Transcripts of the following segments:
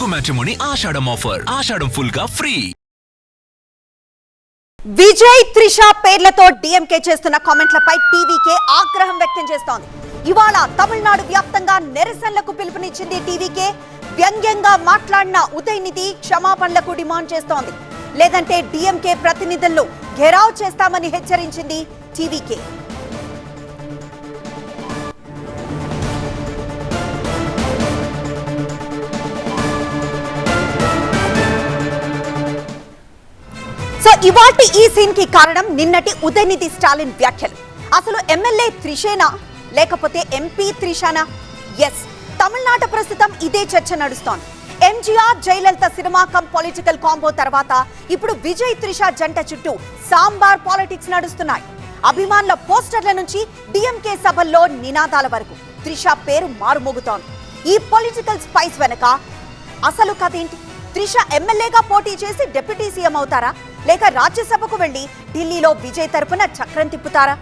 Telugu matrimony ఆషాఢం offer. ఆషాఢం full గా free. Vijay Trisha పేర్లతో DMK చేస్తున్న కామెంట్లపై టీవీకే ఆగ్రహం వ్యక్తం చేస్తోంది. ఇవాళ తమిళనాడు వ్యాప్తంగా నిరసనలకు పిలుపునిచ్చింది టీవీకే. వ్యంగ్యంగా మాట్లాడిన ఉదయనిధి క్షమాపణలకు డిమాండ్ చేస్తోంది. లేదంటే డిఎంకే ప్రతినిధులను ఘెరావ్ చేస్తామని హెచ్చరించింది టీవీకే. ఇవాటి ఈ సీన్ కి కారణం నిన్నటి ఉదయనిధి స్టాలిన్ వ్యాఖ్యలు. అసలు ఎమ్మెల్యే త్రిషేనా లేకపోతే ఎంపీ త్రిషానా? ఎస్, తమిళనాడు ప్రస్తుతం ఇదే చర్చ నడుస్తోంది. MGR Jayalalithaa cinema cum political combo తర్వాత ఇప్పుడు విజయ్ త్రిష జంట చుట్టూ సాంబార్ పాలిటిక్స్ నడుస్తున్నాయి. అభిమానుల పోస్టర్ల నుంచి డిఎంకే సభల్లో నినాదాల వరకు త్రిష పేరు మారుమోగుతోంది. ఈ పొలిటికల్ స్పైస్ వెనక అసలు కథ ఏంటి? త్రిష ఎమ్మెల్యేగా పోటీ చేసి డిప్యూటీ సీఎం అవుతారా, లేక రాజ్యసభకు వెళ్లి ఢిల్లీలో విజయ్ తరపున చక్రం తిప్పుతారా?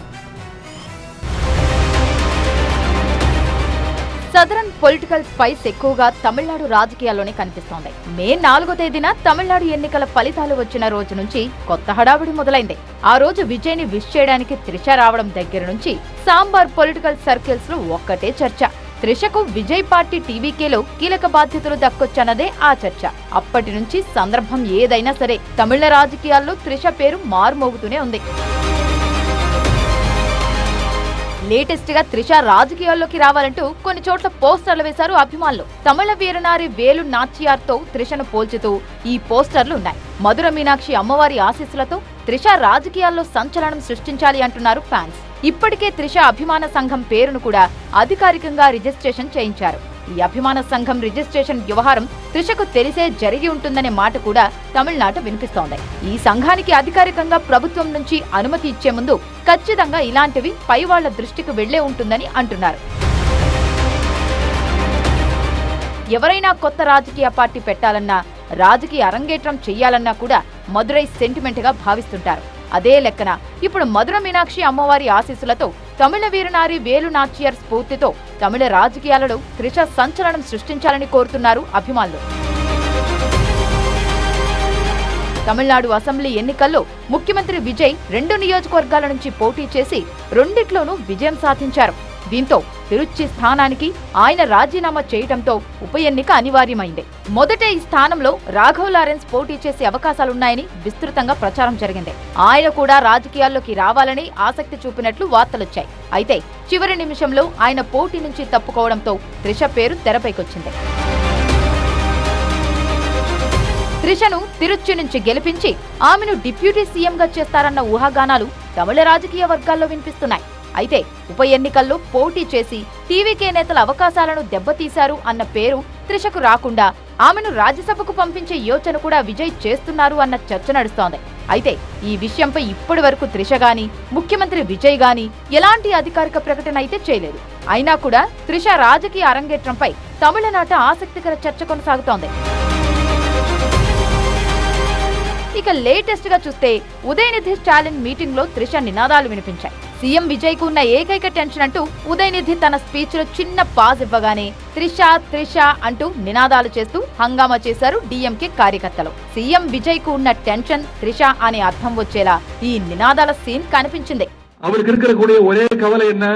సదరన్ పొలిటికల్ స్పైస్ ఎక్కువగా తమిళనాడు రాజకీయాల్లోనే కనిపిస్తోంది. మే 4వ తేదీన తమిళనాడు ఎన్నికల ఫలితాలు వచ్చిన రోజు నుంచి కొత్త హడావిడి మొదలైంది. ఆ రోజు విజయ్ ని విష్ చేయడానికి త్రిష రావడం దగ్గర నుంచి సాంబార్ పొలిటికల్ సర్కిల్స్ లో ఒక్కటే చర్చ. త్రిషకు విజయ్ పార్టీ టీవీకేలో కీలక బాధ్యతలు దక్కొచ్చన్నదే ఆ చర్చ. అప్పటి నుంచి సందర్భం ఏదైనా సరే తమిళ రాజకీయాల్లో త్రిష పేరు మారుమోగుతూనే ఉంది. లేటెస్ట్ గా త్రిష రాజకీయాల్లోకి రావాలంటూ కొన్ని చోట్ల పోస్టర్లు వేశారు అభిమానులు. తమిళ వీరనారి వేలు నాచియార్ తో త్రిషను పోల్చుతూ ఈ పోస్టర్లు ఉన్నాయి. మధుర మీనాక్షి అమ్మవారి ఆశీస్సులతో త్రిష రాజకీయాల్లో సంచలనం సృష్టించాలి అంటున్నారు ఫ్యాన్స్. ఇప్పటికే త్రిష అభిమాన సంఘం పేరును కూడా అధికారికంగా రిజిస్ట్రేషన్ చేయించారు. ఈ అభిమాన సంఘం రిజిస్ట్రేషన్ వ్యవహారం త్రిషకు తెలిసే జరిగి ఉంటుందనే మాట కూడా తమిళనాట వినిపిస్తోంది. ఈ సంఘానికి అధికారికంగా ప్రభుత్వం నుంచి అనుమతి ఇచ్చే ముందు ఖచ్చితంగా ఇలాంటివి పై వాళ్ల దృష్టికి వెళ్లే ఉంటుందని అంటున్నారు. ఎవరైనా కొత్త రాజకీయ పార్టీ పెట్టాలన్నా, రాజకీయ అరంగేట్రం చెయ్యాలన్నా కూడా మదురై సెంటిమెంట్ గా భావిస్తుంటారు. అదే లెక్కన ఇప్పుడు మధుర మీనాక్షి అమ్మవారి ఆశీస్సులతో తమిళ వీరనారి వేలు నాచియార్ స్ఫూర్తితో తమిళ రాజకీయాలలో త్రిష సంచలనం సృష్టించాలని కోరుతున్నారు అభిమానులు. తమిళనాడు అసెంబ్లీ ఎన్నికల్లో ముఖ్యమంత్రి విజయ్ 2 నియోజకవర్గాల నుంచి పోటీ చేసి రెండిట్లోనూ విజయం సాధించారు. దీంతో తిరుచి స్థానానికి ఆయన రాజీనామా చేయడంతో ఉప ఎన్నిక అనివార్యమైంది. మొదట ఈ స్థానంలో రాఘవ్ లారెన్స్ పోటీ చేసే అవకాశాలున్నాయని విస్తృతంగా ప్రచారం జరిగింది. ఆయన కూడా రాజకీయాల్లోకి రావాలని ఆసక్తి చూపినట్లు వార్తలొచ్చాయి. అయితే చివరి నిమిషంలో ఆయన పోటీ నుంచి తప్పుకోవడంతో త్రిష పేరు తెరపైకొచ్చింది. త్రిషను తిరుచి నుంచి గెలిపించి ఆమెను డిప్యూటీ సీఎంగా చేస్తారన్న ఊహాగానాలు తమిళ రాజకీయ వర్గాల్లో వినిపిస్తున్నాయి. అయితే ఉప ఎన్నికల్లో పోటీ చేసి టీవీకే నేతల అవకాశాలను దెబ్బతీశారు అన్న పేరు త్రిషకు రాకుండా ఆమెను రాజ్యసభకు పంపించే యోచన కూడా విజయ్ చేస్తున్నారు అన్న చర్చ నడుస్తోంది. అయితే ఈ విషయంపై ఇప్పటి వరకు త్రిష గాని, ముఖ్యమంత్రి విజయ్ గాని ఎలాంటి అధికారిక ప్రకటన అయితే చేయలేదు. అయినా కూడా త్రిష రాజకీయ అరంగేట్రంపై తమిళనాట ఆసక్తికర చర్చ కొనసాగుతోంది. ఇక లేటెస్ట్ గా చూస్తే ఉదయనిధి స్టాలిన్ మీటింగ్ లో త్రిష నినాదాలు వినిపించాయి. సీఎం విజయ్ కు ఉన్న ఏకైక టెన్షన్ అంటూ ఉదయనిధి తన స్పీచ్ లో చిన్న పాజ్ ఇవ్వగానే త్రిష త్రిష అంటూ నినాదాలు చేస్తూ హంగామా చేశారు డిఎంకే కార్యకర్తలు. సీఎం విజయ్ కు ఉన్న టెన్షన్ త్రిష అనే అర్థం వచ్చేలా ఈ నినాదాల సీన్ కనిపించింది. அவருக்கு இருக்கக்கூடிய ஒரே கவலை என்ன?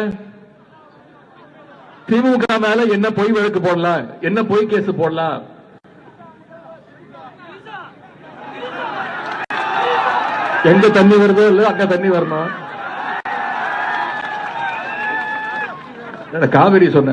திமுக மேல என்ன பொய் வழக்கு போடலாம், என்ன பொய் கேஸ் போடலாம். எங்க தண்ணி வருதோ இல்ல அங்க தண்ணி வரணும். కావేరీ சொன்ன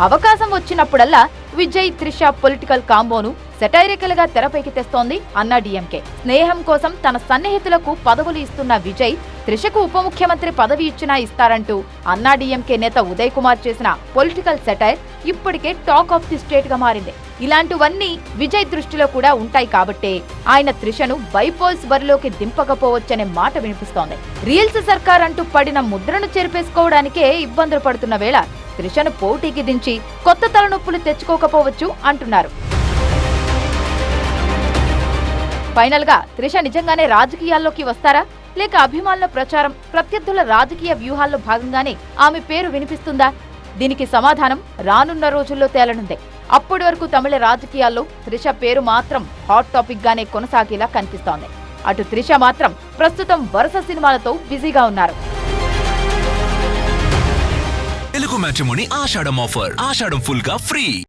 అవకాశం వచ్చినప్పుడల్లా విజయ్ త్రిష పొలిటికల్ కాంబోను సెటైరికల్ గా తెరపైకి తెస్తోంది అన్నా డిఎంకే. స్నేహం కోసం తన సన్నిహితులకు పదవులు ఇస్తున్న విజయ్ త్రిషకు ఉప ముఖ్యమంత్రి పదవి ఇచ్చినా ఇస్తారంటూ అన్నా డిఎంకే నేత ఉదయ్ కుమార్ చేసిన పొలిటికల్ సెటైర్ ఇప్పటికే టాక్ ఆఫ్ ది స్టేట్ గా మారింది. ఇలాంటివన్నీ విజయ్ దృష్టిలో కూడా ఉంటాయి కాబట్టే ఆయన త్రిషను బైపోల్స్ బరిలోకి దింపకపోవచ్చనే మాట వినిపిస్తోంది. రీల్స్ సర్కార్ అంటూ పడిన ముద్రను చెరిపేసుకోవడానికే ఇబ్బందులు పడుతున్న వేళ త్రిషను పోటీకి దించి కొత్త తలనొప్పులు తెచ్చుకోకపోవచ్చు అంటున్నారు. ఫైనల్ గా త్రిష నిజంగానే రాజకీయాల్లోకి వస్తారా, లేక అభిమానుల ప్రచారం, ప్రత్యర్థుల రాజకీయ వ్యూహాల్లో భాగంగానే ఆమె పేరు వినిపిస్తుందా? దీనికి సమాధానం రానున్న రోజుల్లో తేలనుంది. అప్పటి వరకు తమిళ రాజకీయాల్లో త్రిష పేరు మాత్రం హాట్ టాపిక్ గానే కొనసాగేలా కనిపిస్తోంది. అటు త్రిష మాత్రం ప్రస్తుతం వరుస సినిమాలతో బిజీగా ఉన్నారు. తెలుగు మ్యాట్రిమోనీ ఆషాఢం ఆఫర్. ఆషాఢం ఫుల్ గా ఫ్రీ.